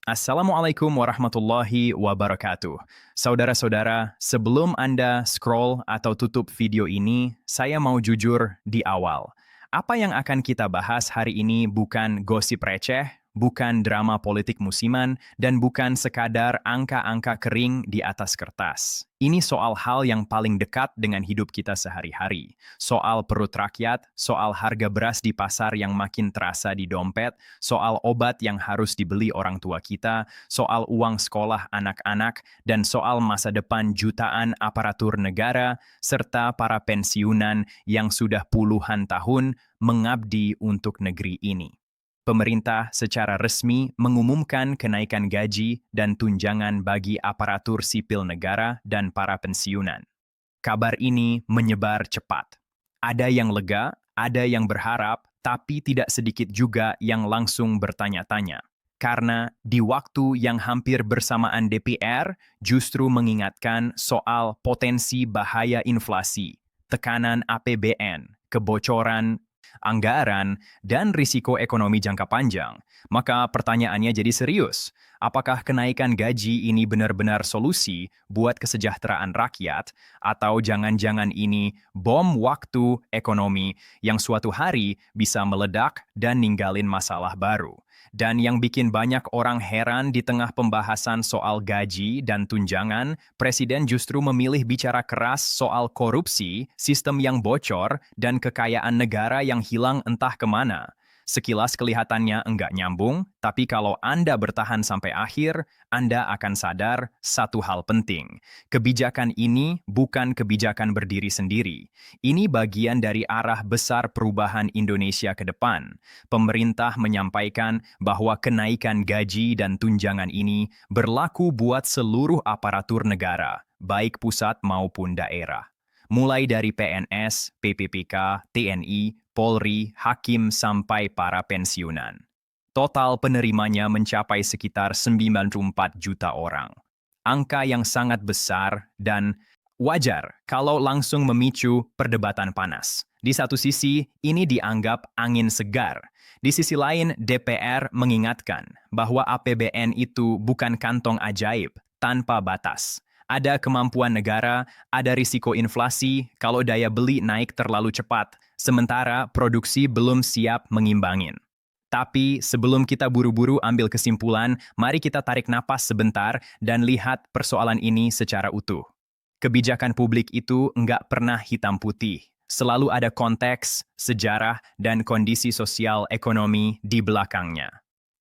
Assalamualaikum warahmatullahi wabarakatuh. Saudara-saudara, sebelum Anda scroll atau tutup video ini, saya mau jujur di awal. Apa yang akan kita bahas hari ini bukan gosip receh, bukan drama politik musiman, dan bukan sekadar angka-angka kering di atas kertas. Ini soal hal yang paling dekat dengan hidup kita sehari-hari. Soal perut rakyat, soal harga beras di pasar yang makin terasa di dompet, soal obat yang harus dibeli orang tua kita, soal uang sekolah anak-anak, dan soal masa depan jutaan aparatur negara, serta para pensiunan yang sudah puluhan tahun mengabdi untuk negeri ini. Pemerintah secara resmi mengumumkan kenaikan gaji dan tunjangan bagi aparatur sipil negara dan para pensiunan. Kabar ini menyebar cepat. Ada yang lega, ada yang berharap, tapi tidak sedikit juga yang langsung bertanya-tanya. Karena di waktu yang hampir bersamaan DPR justru mengingatkan soal potensi bahaya inflasi, tekanan APBN, kebocoran anggaran, dan risiko ekonomi jangka panjang. Maka pertanyaannya jadi serius. Apakah kenaikan gaji ini benar-benar solusi buat kesejahteraan rakyat, atau jangan-jangan ini bom waktu ekonomi yang suatu hari bisa meledak dan ninggalin masalah baru? Dan yang bikin banyak orang heran di tengah pembahasan soal gaji dan tunjangan, Presiden justru memilih bicara keras soal korupsi, sistem yang bocor, dan kekayaan negara yang hilang entah kemana. Sekilas kelihatannya enggak nyambung, tapi kalau Anda bertahan sampai akhir, Anda akan sadar satu hal penting. Kebijakan ini bukan kebijakan berdiri sendiri. Ini bagian dari arah besar perubahan Indonesia ke depan. Pemerintah menyampaikan bahwa kenaikan gaji dan tunjangan ini berlaku buat seluruh aparatur negara, baik pusat maupun daerah. Mulai dari PNS, PPPK, TNI, Polri, Hakim, sampai para pensiunan. Total penerimanya mencapai sekitar 94 juta orang. Angka yang sangat besar dan wajar kalau langsung memicu perdebatan panas. Di satu sisi, ini dianggap angin segar. Di sisi lain, DPR mengingatkan bahwa APBN itu bukan kantong ajaib tanpa batas. Ada kemampuan negara, ada risiko inflasi kalau daya beli naik terlalu cepat, sementara produksi belum siap mengimbangin. Tapi sebelum kita buru-buru ambil kesimpulan, mari kita tarik napas sebentar dan lihat persoalan ini secara utuh. Kebijakan publik itu nggak pernah hitam putih. Selalu ada konteks, sejarah, dan kondisi sosial ekonomi di belakangnya.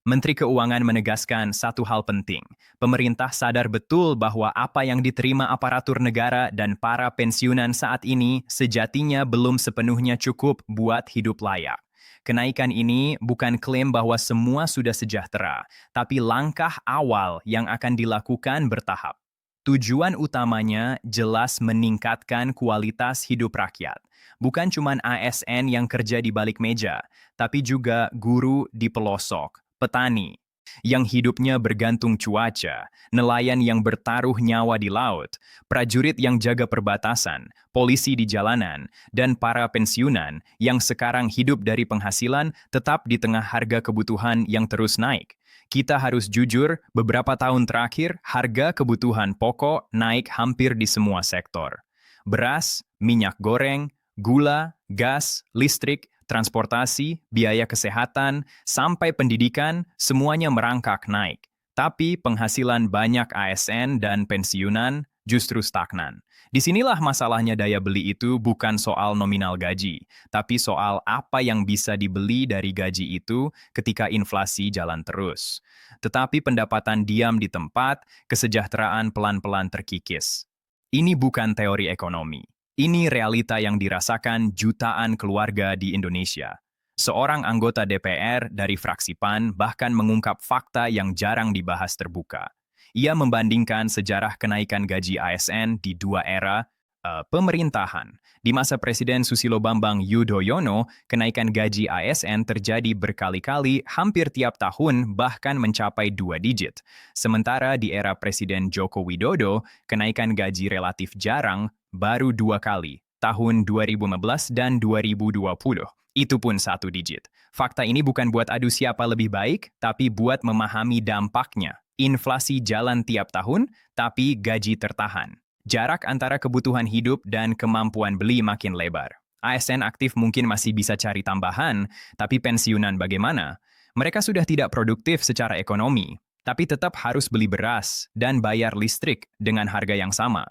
Menteri Keuangan menegaskan satu hal penting. Pemerintah sadar betul bahwa apa yang diterima aparatur negara dan para pensiunan saat ini sejatinya belum sepenuhnya cukup buat hidup layak. Kenaikan ini bukan klaim bahwa semua sudah sejahtera, tapi langkah awal yang akan dilakukan bertahap. Tujuan utamanya jelas meningkatkan kualitas hidup rakyat. Bukan cuma ASN yang kerja di balik meja, tapi juga guru di pelosok, petani yang hidupnya bergantung cuaca, nelayan yang bertaruh nyawa di laut, prajurit yang jaga perbatasan, polisi di jalanan, dan para pensiunan yang sekarang hidup dari penghasilan tetap di tengah harga kebutuhan yang terus naik. Kita harus jujur, beberapa tahun terakhir harga kebutuhan pokok naik hampir di semua sektor. Beras, minyak goreng, gula, gas, listrik, transportasi, biaya kesehatan, sampai pendidikan, semuanya merangkak naik. Tapi penghasilan banyak ASN dan pensiunan justru stagnan. Disinilah masalahnya daya beli itu bukan soal nominal gaji, tapi soal apa yang bisa dibeli dari gaji itu ketika inflasi jalan terus. Tetapi pendapatan diam di tempat, kesejahteraan pelan-pelan terkikis. Ini bukan teori ekonomi. Ini realita yang dirasakan jutaan keluarga di Indonesia. Seorang anggota DPR dari fraksi PAN bahkan mengungkap fakta yang jarang dibahas terbuka. Ia membandingkan sejarah kenaikan gaji ASN di dua era pemerintahan. Di masa Presiden Susilo Bambang Yudhoyono, kenaikan gaji ASN terjadi berkali-kali hampir tiap tahun bahkan mencapai 2 digit. Sementara di era Presiden Joko Widodo, kenaikan gaji relatif jarang baru 2 kali, tahun 2015 dan 2020. Itu pun satu digit. Fakta ini bukan buat adu siapa lebih baik, tapi buat memahami dampaknya. Inflasi jalan tiap tahun, tapi gaji tertahan. Jarak antara kebutuhan hidup dan kemampuan beli makin lebar. ASN aktif mungkin masih bisa cari tambahan, tapi pensiunan bagaimana? Mereka sudah tidak produktif secara ekonomi, tapi tetap harus beli beras dan bayar listrik dengan harga yang sama.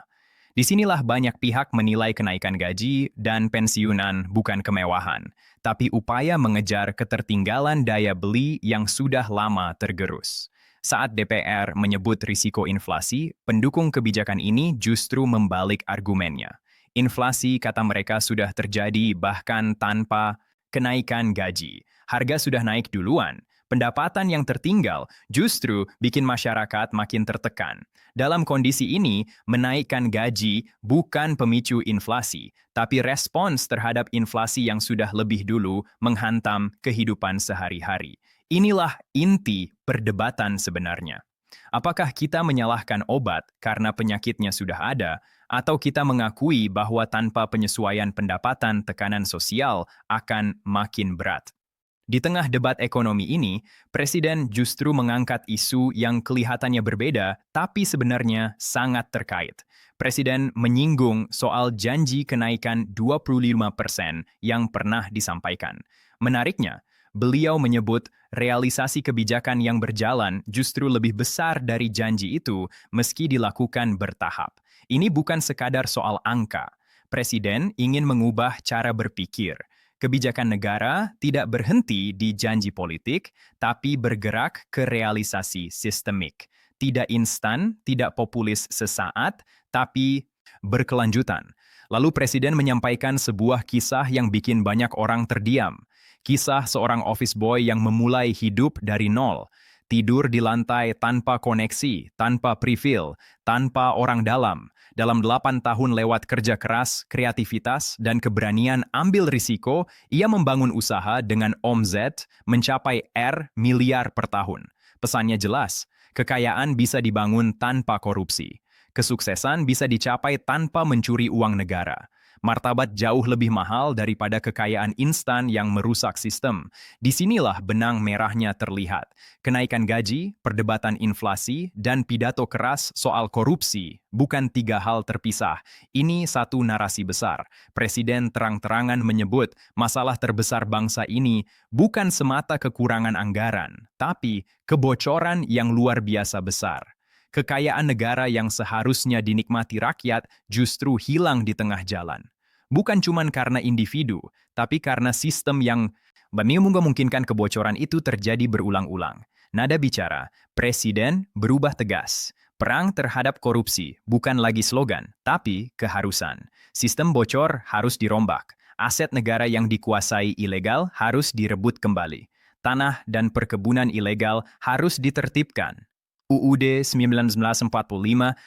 Disinilah banyak pihak menilai kenaikan gaji dan pensiunan bukan kemewahan, tapi upaya mengejar ketertinggalan daya beli yang sudah lama tergerus. Saat DPR menyebut risiko inflasi, pendukung kebijakan ini justru membalik argumennya. Inflasi, kata mereka, sudah terjadi bahkan tanpa kenaikan gaji. Harga sudah naik duluan. Pendapatan yang tertinggal justru bikin masyarakat makin tertekan. Dalam kondisi ini, menaikkan gaji bukan pemicu inflasi, tapi respons terhadap inflasi yang sudah lebih dulu menghantam kehidupan sehari-hari. Inilah inti perdebatan sebenarnya. Apakah kita menyalahkan obat karena penyakitnya sudah ada, atau kita mengakui bahwa tanpa penyesuaian pendapatan tekanan sosial akan makin berat? Di tengah debat ekonomi ini, Presiden justru mengangkat isu yang kelihatannya berbeda, tapi sebenarnya sangat terkait. Presiden menyinggung soal janji kenaikan 25% yang pernah disampaikan. Menariknya, beliau menyebut realisasi kebijakan yang berjalan justru lebih besar dari janji itu meski dilakukan bertahap. Ini bukan sekadar soal angka. Presiden ingin mengubah cara berpikir. Kebijakan negara tidak berhenti di janji politik, tapi bergerak ke realisasi sistemik. Tidak instan, tidak populis sesaat, tapi berkelanjutan. Lalu Presiden menyampaikan sebuah kisah yang bikin banyak orang terdiam. Kisah seorang office boy yang memulai hidup dari nol. Tidur di lantai tanpa koneksi, tanpa prefill, tanpa orang dalam. Dalam 8 tahun lewat kerja keras, kreativitas, dan keberanian ambil risiko, ia membangun usaha dengan omzet mencapai miliar per tahun. Pesannya jelas, kekayaan bisa dibangun tanpa korupsi. Kesuksesan bisa dicapai tanpa mencuri uang negara. Martabat jauh lebih mahal daripada kekayaan instan yang merusak sistem. Disinilah benang merahnya terlihat. Kenaikan gaji, perdebatan inflasi, dan pidato keras soal korupsi bukan 3 hal terpisah. Ini satu narasi besar. Presiden terang-terangan menyebut masalah terbesar bangsa ini bukan semata kekurangan anggaran, tapi kebocoran yang luar biasa besar. Kekayaan negara yang seharusnya dinikmati rakyat justru hilang di tengah jalan. Bukan cuma karena individu, tapi karena sistem yang memungkinkan kebocoran itu terjadi berulang-ulang. Nada bicara, Presiden berubah tegas. Perang terhadap korupsi bukan lagi slogan, tapi keharusan. Sistem bocor harus dirombak. Aset negara yang dikuasai ilegal harus direbut kembali. Tanah dan perkebunan ilegal harus ditertibkan. UUD 1945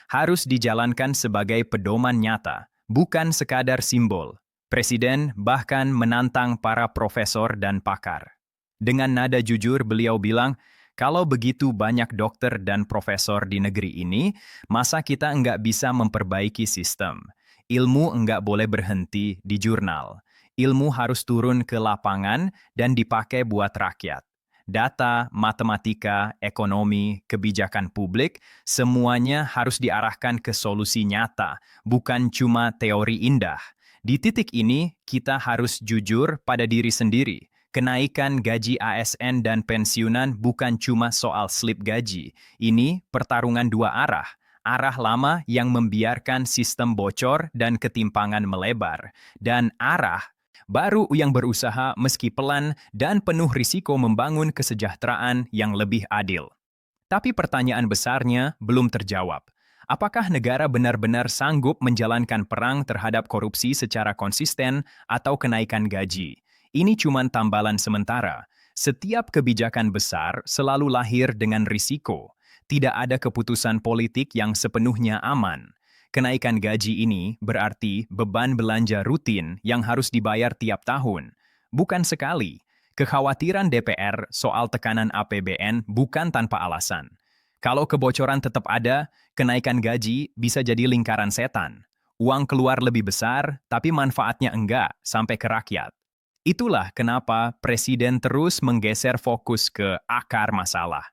harus dijalankan sebagai pedoman nyata, bukan sekadar simbol. Presiden bahkan menantang para profesor dan pakar. Dengan nada jujur beliau bilang, kalau begitu banyak dokter dan profesor di negeri ini, masa kita nggak bisa memperbaiki sistem? Ilmu nggak boleh berhenti di jurnal. Ilmu harus turun ke lapangan dan dipakai buat rakyat. Data, matematika, ekonomi, kebijakan publik, semuanya harus diarahkan ke solusi nyata, bukan cuma teori indah. Di titik ini, kita harus jujur pada diri sendiri. Kenaikan gaji ASN dan pensiunan bukan cuma soal slip gaji. Ini pertarungan dua arah. Arah lama yang membiarkan sistem bocor dan ketimpangan melebar. Dan arah baru yang berusaha meski pelan dan penuh risiko membangun kesejahteraan yang lebih adil. Tapi pertanyaan besarnya belum terjawab. Apakah negara benar-benar sanggup menjalankan perang terhadap korupsi secara konsisten atau kenaikan gaji? Ini cuma tambalan sementara. Setiap kebijakan besar selalu lahir dengan risiko. Tidak ada keputusan politik yang sepenuhnya aman. Kenaikan gaji ini berarti beban belanja rutin yang harus dibayar tiap tahun. Bukan sekali. Kekhawatiran DPR soal tekanan APBN bukan tanpa alasan. Kalau kebocoran tetap ada, kenaikan gaji bisa jadi lingkaran setan. Uang keluar lebih besar, tapi manfaatnya enggak sampai ke rakyat. Itulah kenapa Presiden terus menggeser fokus ke akar masalah.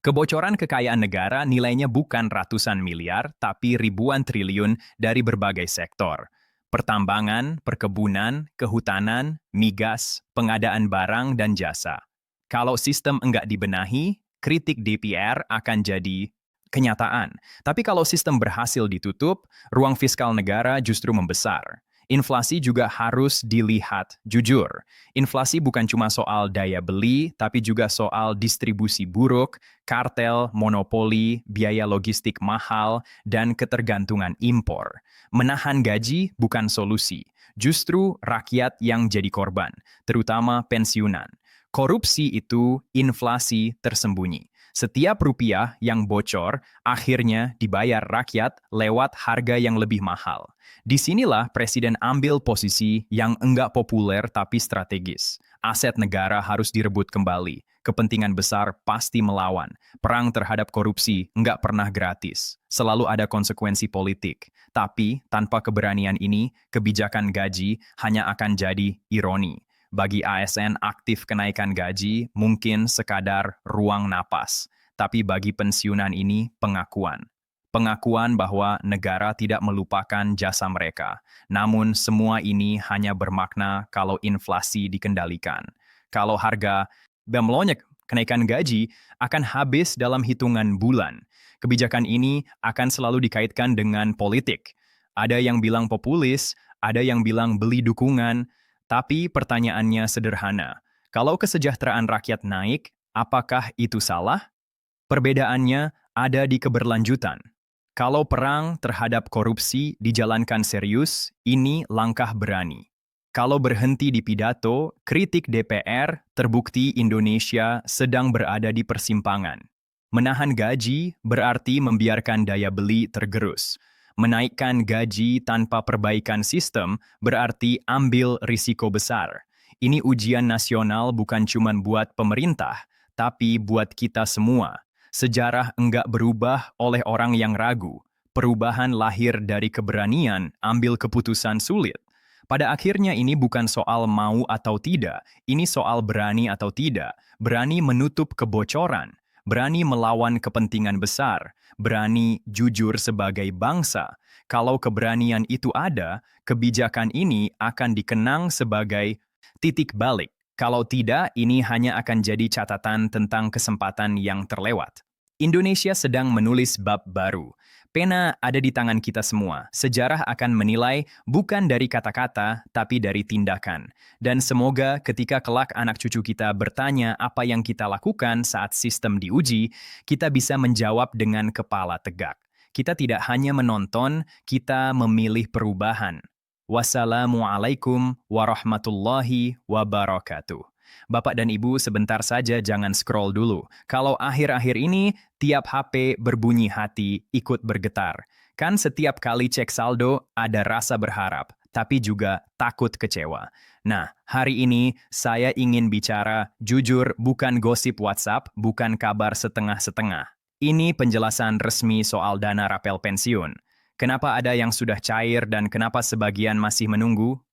Kebocoran kekayaan negara nilainya bukan ratusan miliar, tapi ribuan triliun dari berbagai sektor. Pertambangan, perkebunan, kehutanan, migas, pengadaan barang dan jasa. Kalau sistem enggak dibenahi, kritik DPR akan jadi kenyataan. Tapi kalau sistem berhasil ditutup, ruang fiskal negara justru membesar. Inflasi juga harus dilihat jujur. Inflasi bukan cuma soal daya beli, tapi juga soal distribusi buruk, kartel, monopoli, biaya logistik mahal, dan ketergantungan impor. Menahan gaji bukan solusi, justru rakyat yang jadi korban, terutama pensiunan. Korupsi itu inflasi tersembunyi. Setiap rupiah yang bocor akhirnya dibayar rakyat lewat harga yang lebih mahal. Disinilah Presiden ambil posisi yang enggak populer tapi strategis. Aset negara harus direbut kembali. Kepentingan besar pasti melawan. Perang terhadap korupsi enggak pernah gratis. Selalu ada konsekuensi politik. Tapi tanpa keberanian ini, kebijakan gaji hanya akan jadi ironi. Bagi ASN, aktif kenaikan gaji mungkin sekadar ruang napas. Tapi bagi pensiunan ini pengakuan. Pengakuan bahwa negara tidak melupakan jasa mereka. Namun semua ini hanya bermakna kalau inflasi dikendalikan. Kalau harga melonjak, kenaikan gaji akan habis dalam hitungan bulan. Kebijakan ini akan selalu dikaitkan dengan politik. Ada yang bilang populis, ada yang bilang beli dukungan, tapi pertanyaannya sederhana. Kalau kesejahteraan rakyat naik, apakah itu salah? Perbedaannya ada di keberlanjutan. Kalau perang terhadap korupsi dijalankan serius, ini langkah berani. Kalau berhenti di pidato, kritik DPR terbukti Indonesia sedang berada di persimpangan. Menahan gaji berarti membiarkan daya beli tergerus. Menaikkan gaji tanpa perbaikan sistem berarti ambil risiko besar. Ini ujian nasional bukan cuma buat pemerintah, tapi buat kita semua. Sejarah enggak berubah oleh orang yang ragu. Perubahan lahir dari keberanian ambil keputusan sulit. Pada akhirnya ini bukan soal mau atau tidak, ini soal berani atau tidak. Berani menutup kebocoran, berani melawan kepentingan besar, berani jujur sebagai bangsa. Kalau keberanian itu ada, kebijakan ini akan dikenang sebagai titik balik. Kalau tidak, ini hanya akan jadi catatan tentang kesempatan yang terlewat. Indonesia sedang menulis bab baru. Pena ada di tangan kita semua. Sejarah akan menilai bukan dari kata-kata, tapi dari tindakan. Dan semoga ketika kelak anak cucu kita bertanya apa yang kita lakukan saat sistem diuji, kita bisa menjawab dengan kepala tegak. Kita tidak hanya menonton, kita memilih perubahan. Wassalamualaikum warahmatullahi wabarakatuh. Bapak dan Ibu, sebentar saja jangan scroll dulu. Kalau akhir-akhir ini, tiap HP berbunyi hati ikut bergetar. Kan setiap kali cek saldo ada rasa berharap, tapi juga takut kecewa. Nah, hari ini saya ingin bicara jujur, bukan gosip WhatsApp, bukan kabar setengah-setengah. Ini penjelasan resmi soal dana rapel pensiun. Kenapa ada yang sudah cair dan kenapa sebagian masih menunggu?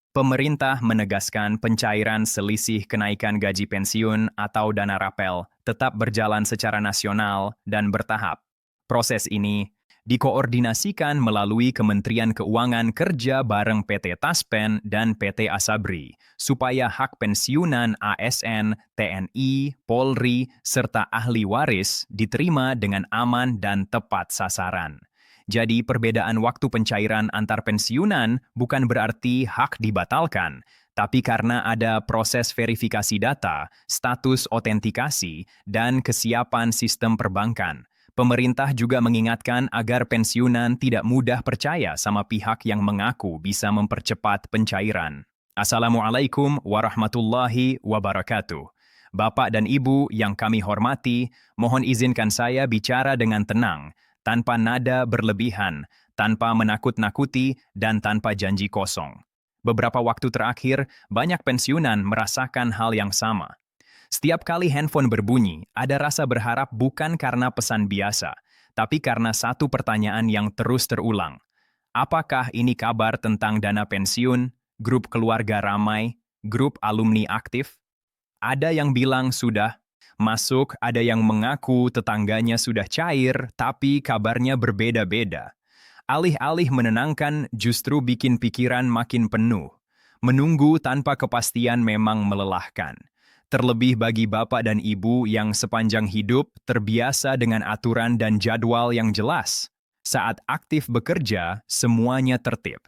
Pemerintah menegaskan pencairan selisih kenaikan gaji pensiun atau dana rapel tetap berjalan secara nasional dan bertahap. Proses ini dikoordinasikan melalui Kementerian Keuangan kerja bareng PT Taspen dan PT Asabri, supaya hak pensiunan ASN, TNI, Polri, serta ahli waris diterima dengan aman dan tepat sasaran. Jadi perbedaan waktu pencairan antar pensiunan bukan berarti hak dibatalkan, tapi karena ada proses verifikasi data, status otentikasi, dan kesiapan sistem perbankan. Pemerintah juga mengingatkan agar pensiunan tidak mudah percaya sama pihak yang mengaku bisa mempercepat pencairan. Assalamualaikum warahmatullahi wabarakatuh. Bapak dan Ibu yang kami hormati, mohon izinkan saya bicara dengan tenang, tanpa nada berlebihan, tanpa menakut-nakuti, dan tanpa janji kosong. Beberapa waktu terakhir, banyak pensiunan merasakan hal yang sama. Setiap kali handphone berbunyi, ada rasa berharap bukan karena pesan biasa, tapi karena satu pertanyaan yang terus terulang. Apakah ini kabar tentang dana pensiun, grup keluarga ramai, Grup alumni aktif? Ada yang bilang sudah masuk, ada yang mengaku tetangganya sudah cair, tapi kabarnya berbeda-beda. Alih-alih menenangkan, justru bikin pikiran makin penuh. Menunggu tanpa kepastian memang melelahkan. Terlebih bagi bapak dan ibu yang sepanjang hidup terbiasa dengan aturan dan jadwal yang jelas. Saat aktif bekerja, semuanya tertib.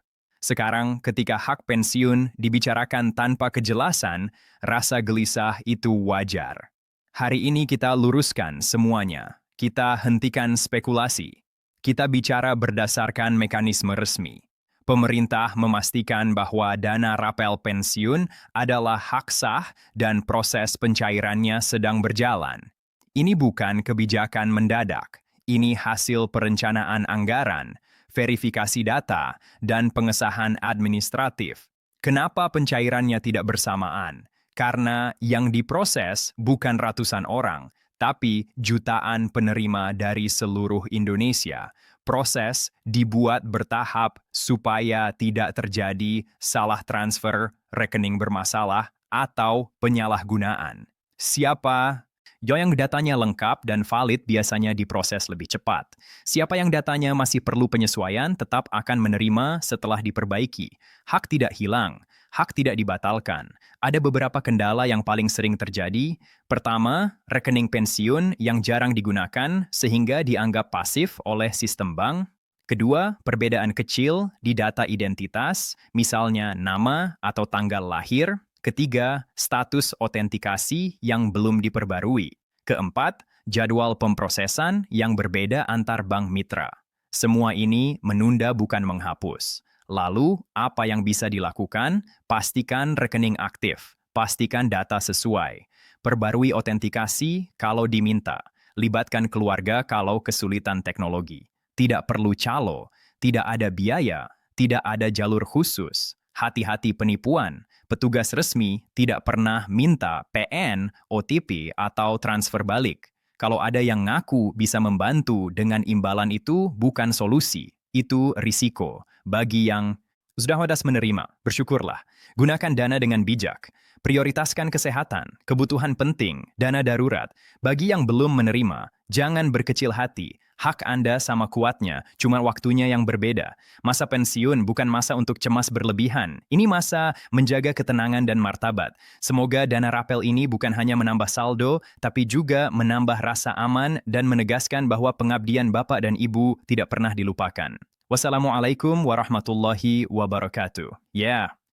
Sekarang, ketika hak pensiun dibicarakan tanpa kejelasan, rasa gelisah itu wajar. Hari ini kita luruskan semuanya. Kita hentikan spekulasi. Kita bicara berdasarkan mekanisme resmi. Pemerintah memastikan bahwa dana rapel pensiun adalah hak sah dan proses pencairannya sedang berjalan. Ini bukan kebijakan mendadak. Ini hasil perencanaan anggaran, verifikasi data, dan pengesahan administratif. Kenapa pencairannya tidak bersamaan? Karena yang diproses bukan ratusan orang, tapi jutaan penerima dari seluruh Indonesia. Proses dibuat bertahap supaya tidak terjadi salah transfer, rekening bermasalah, atau penyalahgunaan. Siapa yang datanya lengkap dan valid biasanya diproses lebih cepat. Siapa yang datanya masih perlu penyesuaian tetap akan menerima setelah diperbaiki. Hak tidak hilang, hak tidak dibatalkan. Ada beberapa kendala yang paling sering terjadi. Pertama, rekening pensiun yang jarang digunakan sehingga dianggap pasif oleh sistem bank. Kedua, perbedaan kecil di data identitas, misalnya nama atau tanggal lahir. Ketiga, status otentikasi yang belum diperbarui. Keempat, jadwal pemrosesan yang berbeda antar bank mitra. Semua ini menunda bukan menghapus. Lalu, apa yang bisa dilakukan? Pastikan rekening aktif, pastikan data sesuai. Perbarui otentikasi kalau diminta. Libatkan keluarga kalau kesulitan teknologi. Tidak perlu calo, tidak ada biaya, tidak ada jalur khusus. Hati-hati penipuan. Petugas resmi tidak pernah minta PN, OTP, atau transfer balik. Kalau ada yang ngaku bisa membantu dengan imbalan itu bukan solusi, itu risiko. Bagi yang sudah wadas menerima, bersyukurlah. Gunakan dana dengan bijak. Prioritaskan kesehatan, kebutuhan penting, dana darurat. Bagi yang belum menerima, jangan berkecil hati. Hak Anda sama kuatnya, cuma waktunya yang berbeda. Masa pensiun bukan masa untuk cemas berlebihan. Ini masa menjaga ketenangan dan martabat. Semoga dana rapel ini bukan hanya menambah saldo, tapi juga menambah rasa aman dan menegaskan bahwa pengabdian Bapak dan Ibu tidak pernah dilupakan. Wassalamualaikum warahmatullahi wabarakatuh. Ya.